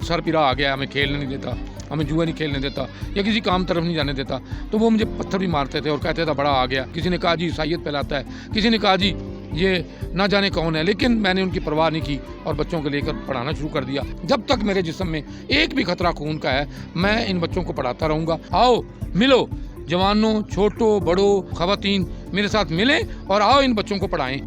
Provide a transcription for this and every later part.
Sir पिरा आ गया, हमें खेलने नहीं देता, हमें जुआ नहीं खेलने देता या किसी काम तरफ नहीं जाने देता, तो वो मुझे पत्थर भी मारते थे और कहते थे बड़ा आ गया। किसी ने कहा जी ईसाइयत फैलाता है, किसी ने कहा जी ये ना जाने कौन है, लेकिन मैंने उनकी परवाह नहीं की और बच्चों को लेकर पढ़ाना शुरू कर दिया। जब तक मेरे जिस्म में एक भी खतरा खून का है, मैं इन बच्चों को पढ़ाता रहूँगा। आओ मिलो, जवानों, छोटो, बड़ो, खवातीन, मेरे साथ मिलें और आओ इन बच्चों को पढ़ाएं।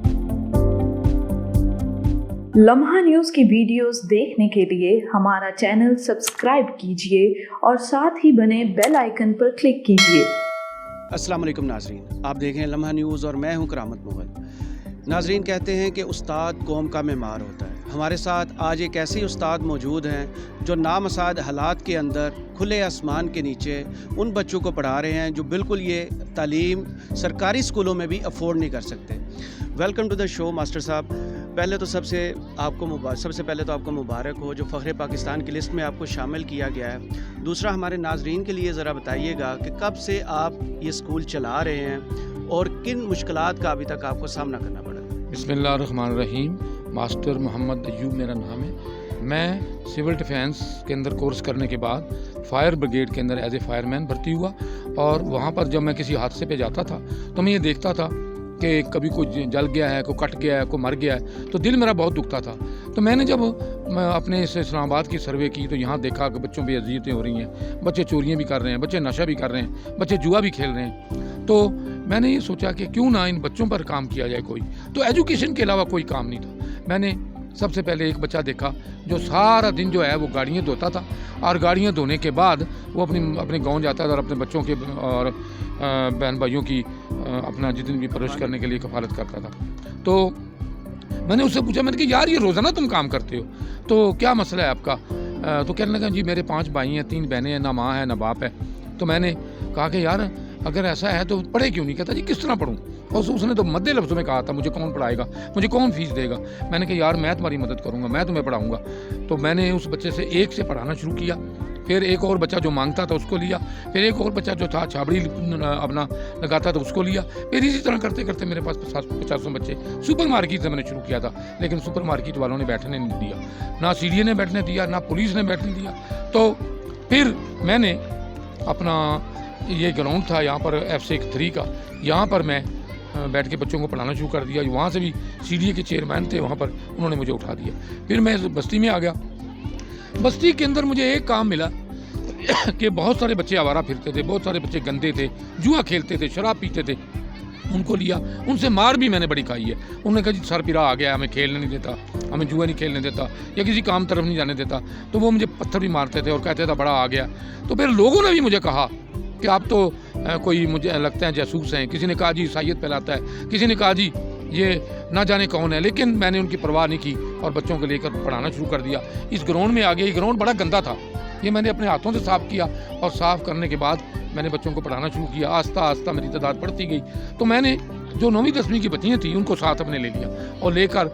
लम्हा न्यूज़ की वीडियोस देखने के लिए हमारा चैनल सब्सक्राइब कीजिए और साथ ही बने बेल आइकन पर क्लिक कीजिए। अस्सलाम वालेकुम नाज़रीन, आप देखें लम्हा न्यूज़ और मैं हूं करामत मुग़ल। नाज़रीन, कहते हैं कि उस्ताद कौम का मेमार होता है। हमारे साथ आज एक ऐसे उस्ताद मौजूद हैं जो नामसाद हालात के अंदर खुले आसमान के नीचे उन बच्चों को पढ़ा रहे हैं जो बिल्कुल ये तालीम सरकारी स्कूलों में भी अफोर्ड नहीं कर सकते। Welcome to the show master साहब। पहले तो सबसे पहले तो आपको मुबारक हो जो फ़ख्र पाकिस्तान की लिस्ट में आपको शामिल किया गया है। दूसरा, हमारे नाज़रीन के लिए ज़रा बताइएगा कि कब से आप ये स्कूल चला रहे हैं और किन मुश्किलात का अभी तक आपको सामना करना पड़ा? बिस्मिल्लाहिर्रहमानिर्रहीम। मास्टर मोहम्मद अय्यूब मेरा नाम है। मैं सिविल डिफेंस के अंदर कोर्स करने के बाद फायर ब्रिगेड के अंदर एज ए फायरमैन भर्ती हुआ, और वहाँ पर जब मैं किसी हादसे पे जाता था तो मैं ये देखता था कि कभी कोई जल गया है, कोई कट गया है, कोई मर गया है, तो दिल मेरा बहुत दुखता था। तो मैंने जब अपने इस इस्लामाबाद की सर्वे की तो यहाँ देखा कि बच्चों पे अज़ियतें हो रही हैं, बच्चे चोरियाँ भी कर रहे हैं, बच्चे नशा भी कर रहे हैं, बच्चे जुआ भी खेल रहे हैं। तो मैंने ये सोचा कि क्यों ना इन बच्चों पर काम किया जाए कोई। तो एजुकेशन के अलावा कोई काम नहीं था। मैंने सबसे पहले एक बच्चा देखा जो सारा दिन जो है वो गाड़ियाँ धोता था, और गाड़ियाँ धोने के बाद वो अपने गांव जाता था और अपने बच्चों के और बहन भाइयों की अपना जितनी भी परवरिश करने के लिए कफालत करता था। तो मैंने उससे पूछा, मैंने कहा यार ये रोज़ाना तुम काम करते हो, तो क्या मसला है आपका? तो कहने लगा जी मेरे 5 भाई हैं, 3 बहनें हैं, ना माँ है ना बाप है। तो मैंने कहा कि यार अगर ऐसा है तो पढ़े क्यों नहीं? कहता जी किस तरह पढ़ूँ? और उसने तो मध्य लफ्ज़ों में कहा था मुझे कौन पढ़ाएगा, मुझे कौन फीस देगा। मैंने कहा यार मैं तुम्हारी मदद करूँगा, मैं तुम्हें पढ़ाऊँगा। तो मैंने उस बच्चे से एक से पढ़ाना शुरू किया, फिर एक और बच्चा जो मांगता था उसको लिया, फिर एक और बच्चा जो था छाबड़ी अपना लगाता था उसको लिया, फिर इसी तरह करते करते मेरे पास 50 बच्चे। सुपर मार्केट से मैंने शुरू किया था, लेकिन सुपर मार्केट वालों ने बैठने नहीं दिया, ना सीडीए ने बैठने दिया, ना पुलिस ने बैठने दिया। तो फिर मैंने अपना ये ग्राउंड था यहाँ पर F3 का, यहाँ पर मैं बैठ के बच्चों को पढ़ाना शुरू कर दिया। वहाँ से भी सीडीए के चेयरमैन थे, वहाँ पर उन्होंने मुझे उठा दिया। फिर मैं बस्ती में आ गया। बस्ती के अंदर मुझे एक काम मिला कि बहुत सारे बच्चे आवारा फिरते थे, बहुत सारे बच्चे गंदे थे, जुआ खेलते थे, शराब पीते थे। उनको लिया, उनसे मार भी मैंने बड़ी खाई है। उन्होंने कहा जी सर पिरा आ गया, हमें खेलने नहीं देता, हमें जुआ नहीं खेलने देता या किसी काम तरफ नहीं जाने देता, तो वो मुझे पत्थर भी मारते थे और कहते थे बड़ा आ गया। तो फिर लोगों ने भी मुझे कहा कि आप तो कोई मुझे लगता है जासूस हैं। किसी ने कहा जी ईसाइयत फैलाता है, किसी ने कहा जी ये ना जाने कौन है, लेकिन मैंने उनकी परवाह नहीं की और बच्चों को लेकर पढ़ाना शुरू कर दिया। इस ग्राउंड में आ गया। ये ग्राउंड बड़ा गंदा था, ये मैंने अपने हाथों से साफ़ किया, और साफ़ करने के बाद मैंने बच्चों को पढ़ाना शुरू किया। आस्ता आस्ता मेरी तादाद बढ़ती गई। तो मैंने जो 9वीं 10वीं की बच्चियाँ थीं उनको साथ अपने ले लिया, और लेकर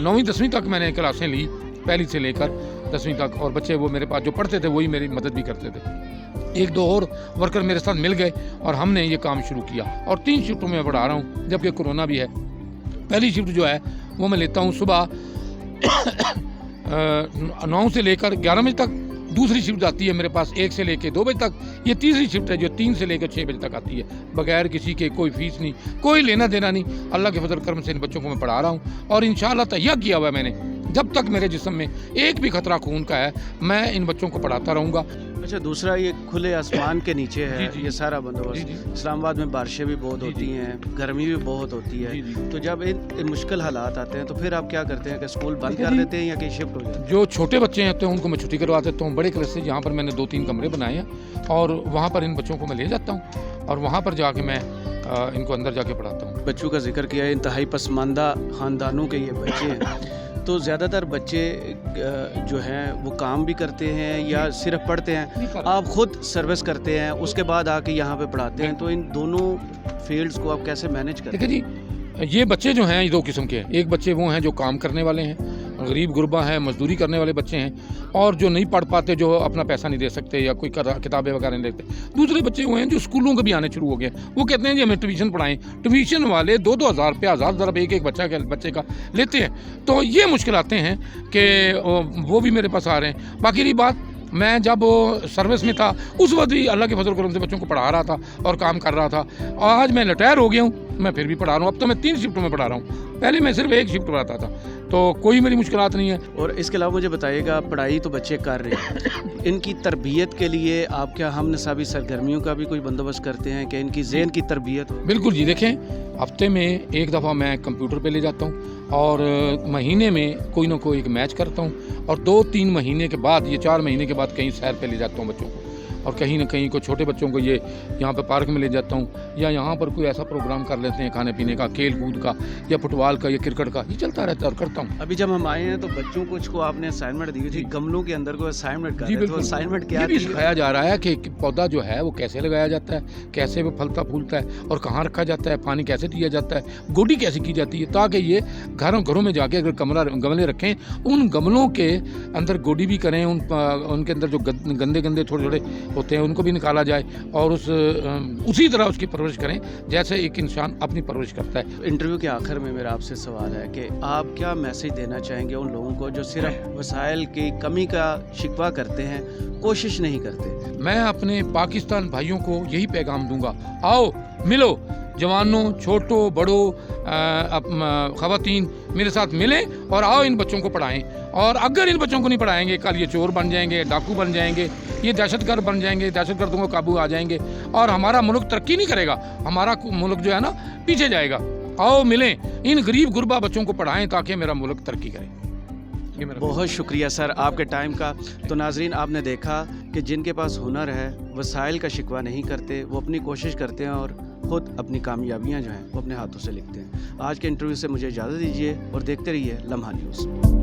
9वीं 10वीं तक मैंने क्लासें ली, पहली से लेकर 10वीं तक। और बच्चे वो मेरे पास जो पढ़ते थे वही मेरी मदद भी करते थे। 1-2 और वर्कर मेरे साथ मिल गए और हमने ये काम शुरू किया, और 3 शिफ्टों में पढ़ा रहा हूँ, जबकि कोरोना भी है। पहली शिफ्ट जो है वो मैं लेता हूँ सुबह 9 से लेकर 11 बजे तक। दूसरी शिफ्ट आती है मेरे पास 1 से लेकर 2 बजे तक। ये तीसरी शिफ्ट है जो 3 से लेकर 6 बजे तक आती है, बगैर किसी के कोई फीस नहीं, कोई लेना देना नहीं। अल्लाह के फजल करम से इन बच्चों को मैं पढ़ा रहा हूँ, और इंशाअल्लाह तैयार किया हुआ है मैंने, जब तक मेरे जिस्म में एक भी खतरा खून का है मैं इन बच्चों को पढ़ाता रहूँगा। अच्छा, दूसरा ये खुले आसमान के नीचे है जी। ये सारा बंदोबस्त। इस्लामाबाद में बारिशें भी बहुत होती हैं, गर्मी भी बहुत होती है। तो जब इन मुश्किल हालात आते हैं तो फिर आप क्या करते हैं कि स्कूल बंद कर देते हैं या कहीं शिफ्ट हो जाते हैं? जो छोटे बच्चे होते हैं उनको मैं छुट्टी करवा देता हूँ। बड़े क्लासेज यहाँ पर मैंने 2-3 कमरे बनाए हैं, और वहाँ पर इन बच्चों को मैं ले जाता हूँ, और वहाँ पर जाके मैं इनको अंदर जाके पढ़ाता हूँ। बच्चों का जिक्र किया है, इंतहाई पसमानदा ख़ानदानों के ये बच्चे हैं। तो ज़्यादातर बच्चे जो हैं वो काम भी करते हैं या सिर्फ पढ़ते हैं? आप खुद सर्विस करते हैं उसके बाद आके यहाँ पे पढ़ाते हैं, तो इन दोनों फील्ड्स को आप कैसे मैनेज करते हैं? देखिए जी, ये बच्चे जो हैं ये 2 किस्म के हैं। एक बच्चे वो हैं जो काम करने वाले हैं, गरीब गुरबा हैं, मजदूरी करने वाले बच्चे हैं और जो नहीं पढ़ पाते, जो अपना पैसा नहीं दे सकते या कोई किताबें वगैरह नहीं लेते। दूसरे बच्चे हुए हैं जो स्कूलों के भी आने शुरू हो गए, वो कहते हैं जी हमें ट्यूशन पढ़ाएं। ट्यूशन वाले 2-2 हज़ार रुपया, 1000 रुपये एक बच्चे का लेते हैं। तो ये मुश्किल आते हैं कि वो भी मेरे पास आ रहे हैं। बाकी रही बात, मैं जब सर्विस में था उस वक्त भी अल्लाह के फजल करम से बच्चों को पढ़ा रहा था और काम कर रहा था। आज मैं रिटायर हो गया हूँ, मैं फिर भी पढ़ा रहा हूँ। अब तो मैं 3 शिफ्टों में पढ़ा रहा हूँ, पहले मैं सिर्फ 1 शिफ्ट पढ़ाता था। तो कोई मेरी मुश्किलात नहीं है। और इसके अलावा मुझे बताइएगा, पढ़ाई तो बच्चे कर रहे हैं, इनकी तरबियत के लिए आप क्या हम निसाबी सरगर्मियों का भी कोई बंदोबस्त करते हैं कि इनकी ज़हन की तरबियत हो? बिल्कुल जी, देखें हफ्ते में एक दफ़ा मैं कंप्यूटर पे ले जाता हूँ और महीने में कोई ना कोई एक मैच करता हूँ और 2-3 महीने के बाद, ये 4 महीने के बाद कहीं सैर पे ले जाता हूँ बच्चों को। और कहीं ना कहीं को छोटे बच्चों को ये यहाँ पे पार्क में ले जाता हूँ या यहाँ पर कोई ऐसा प्रोग्राम कर लेते हैं खाने पीने का, खेल कूद का या फुटबॉल का या क्रिकेट का, ये चलता रहता है और करता हूँ। अभी जब हम आए हैं तो बच्चों को आपने असाइनमेंट दी थी, गमलों के अंदर कोई असाइनमेंट कर जी रहे हैं, तो बिल्कुल, असाइनमेंट क्या ये भी थी? सिखाया जा रहा है कि पौधा जो है वो कैसे लगाया जाता है, कैसे वो फलता फूलता है और कहाँ रखा जाता है, पानी कैसे दिया जाता है, गोडी कैसे की जाती है, ताकि ये घरों में जाके अगर गमले रखें, उन गमलों के अंदर गोडी भी करें, उनके अंदर जो गंदे थोड़े होते हैं उनको भी निकाला जाए और उसी तरह उसकी परवरिश करें जैसे एक इंसान अपनी परवरिश करता है। इंटरव्यू के आखिर में मेरा आपसे सवाल है कि आप क्या मैसेज देना चाहेंगे उन लोगों को जो सिर्फ वसाइल की कमी का शिकवा करते हैं, कोशिश नहीं करते? मैं अपने पाकिस्तान भाइयों को यही पैगाम दूंगा, आओ मिलो, जवानों, छोटों, बड़ों, ख़वातीन मेरे साथ मिलें और आओ इन बच्चों को पढ़ाएं। और अगर इन बच्चों को नहीं पढ़ाएंगे, कल ये चोर बन जाएंगे, डाकू बन जाएंगे, ये दहशतगर्द बन जाएंगे, दहशतगर्दों को काबू आ जाएंगे और हमारा मुल्क तरक्की नहीं करेगा, हमारा मुल्क जो है ना पीछे जाएगा। आओ मिलें, इन गरीब गुरबा बच्चों को पढ़ाएं ताकि मेरा मुल्क तरक्की करे। बहुत शुक्रिया सर आपके टाइम का। तो नाजरीन, आपने देखा कि जिनके पास हुनर है, वसाइल का शिकवा नहीं करते, वो अपनी कोशिश करते हैं और खुद अपनी कामयाबियां जो हैं वो अपने हाथों से लिखते हैं। आज के इंटरव्यू से मुझे इजाज़त दीजिए और देखते रहिए लम्हा न्यूज़।